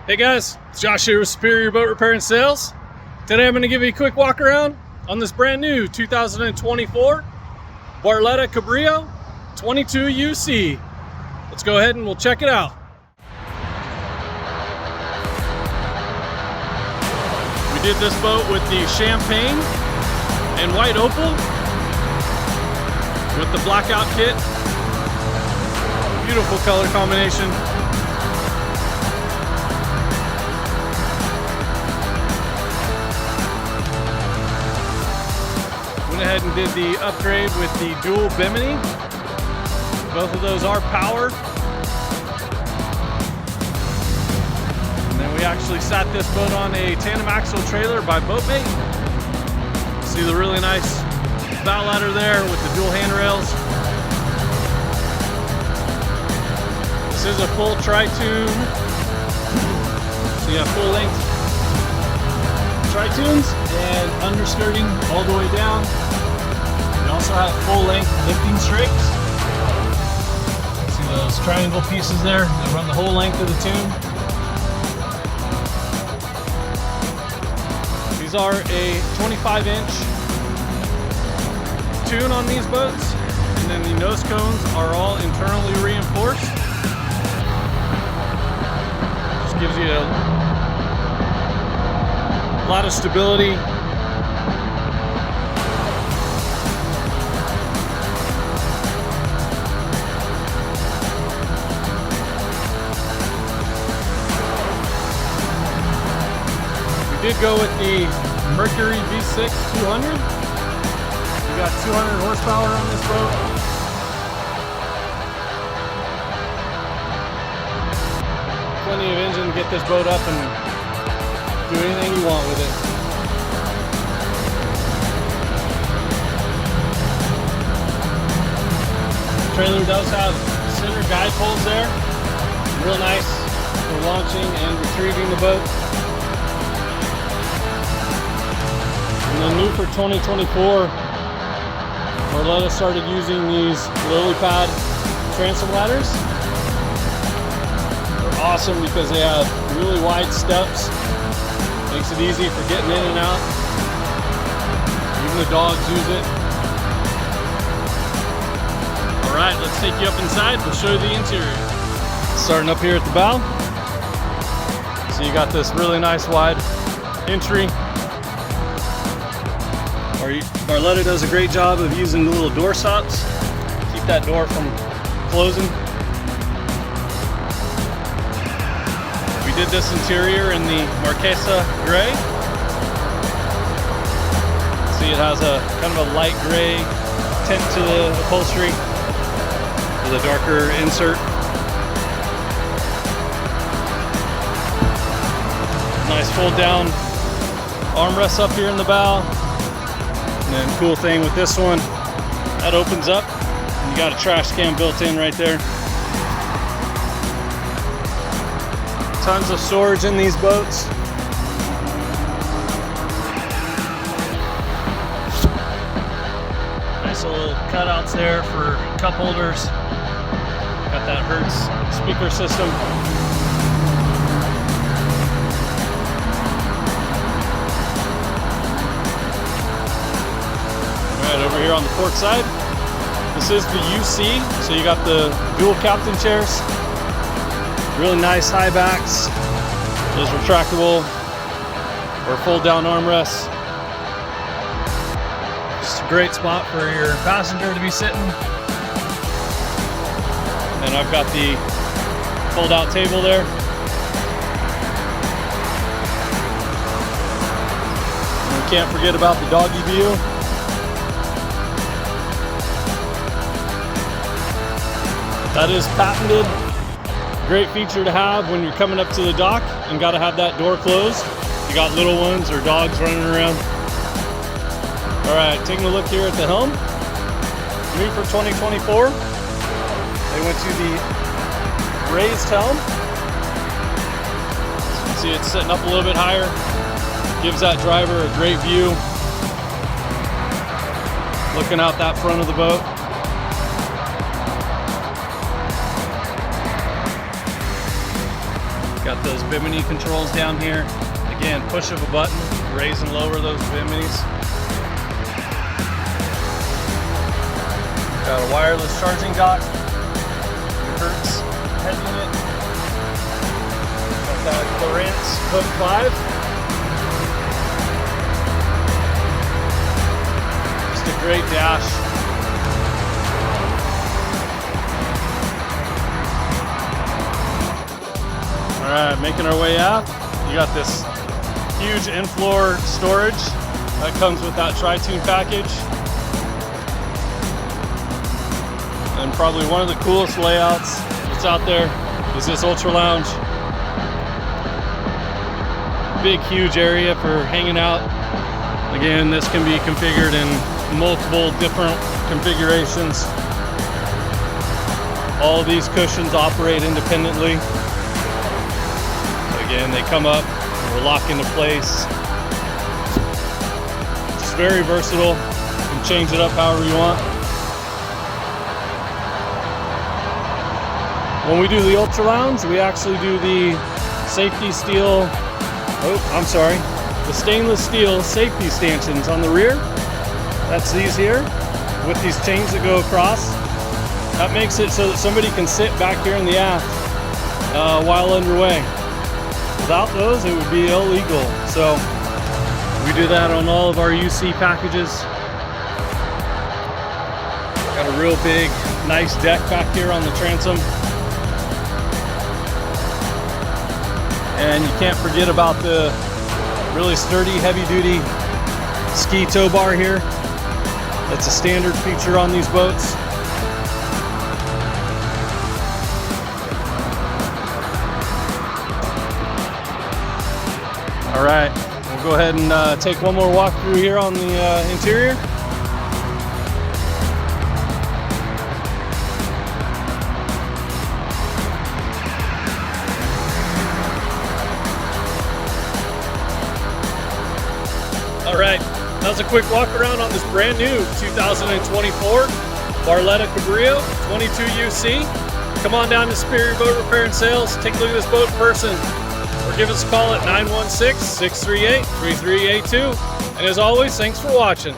Hey guys, it's Josh here with Superior Boat Repair and Sales. Today I'm going to give you a quick walk around on this brand new 2024 Barletta Cabrio 22UC. Let's go ahead and we'll check it out. We did this boat with the champagne and white opal with the blackout kit. Beautiful color combination. Went ahead and did the upgrade with the dual bimini. Both of those are powered. And then we actually sat this boat on a tandem axle trailer by Boatmate. See the really nice bow ladder there with the dual handrails. This is a full tri-tune. So you have full length tri-tunes and underskirting all the way down. You also have full length lifting strakes. See those triangle pieces there that run the whole length of the tune. These are a 25-inch tune on these boats, and then the nose cones are all internally reinforced. Just gives you a lot of stability. We did go with the Mercury V6 200. We got 200 horsepower on this boat. Plenty of engine to get this boat up and do anything you want with it. The trailer does have center guide poles there. Real nice for launching and retrieving the boat. And then new for 2024, Barletta started using these lily pad transom ladders. They're awesome because they have really wide steps. Makes it easy for getting in and out. Even the dogs use it. All right, let's take you up inside. We'll show you the interior. Starting up here at the bow. So you got this really nice wide entry. Barletta does a great job of using the little door stops. Keep that door from closing. We did this interior in the Marquesa gray. See, it has a kind of a light gray tint to the upholstery with a darker insert. Nice fold down armrests up here in the bow. And then cool thing with this one, that opens up and you got a trash can built in right there. Tons of storage in these boats. Nice little cutouts there for cup holders. Got that Hertz speaker system. Alright, over here on the port side, this is the UC, so you got the dual captain chairs. Really nice high backs, those retractable or fold down armrests. Just a great spot for your passenger to be sitting. And then I've got the fold out table there. And we can't forget about the doggy view. That is patented. Great feature to have when you're coming up to the dock and got to have that door closed. You got little ones or dogs running around. All right, taking a look here at the Helm. New for 2024. They went to the raised Helm. So you can see it's sitting up a little bit higher. Gives that driver a great view. Looking out that front of the boat. Got those bimini controls down here. Again, push of a button, raise and lower those biminis. Got a wireless charging dock. Hertz head unit. Got that Lowrance Hook 5. Just a great dash. All right, making our way out. You got this huge in-floor storage that comes with that tri-tune package. And probably one of the coolest layouts that's out there is this Ultra Lounge. Big, huge area for hanging out. Again, this can be configured in multiple different configurations. All of these cushions operate independently. Again, they come up, will lock into place. It's very versatile. You can change it up however you want. When we do the Ultra Lounge, we actually do the the stainless steel safety stanchions on the rear. That's these here, with these chains that go across. That makes it so that somebody can sit back here in the aft while underway. Without those, it would be illegal. So we do that on all of our UC packages. Got a real big, nice deck back here on the transom. And you can't forget about the really sturdy, heavy-duty ski tow bar here. That's a standard feature on these boats. All right, we'll go ahead and take one more walk through here on the interior. All right, that was a quick walk around on this brand new 2024 Barletta Cabrio 22UC. Come on down to Superior Boat Repair and Sales, take a look at this boat in person, or give us a call at 916-638-3382. And as always, thanks for watching.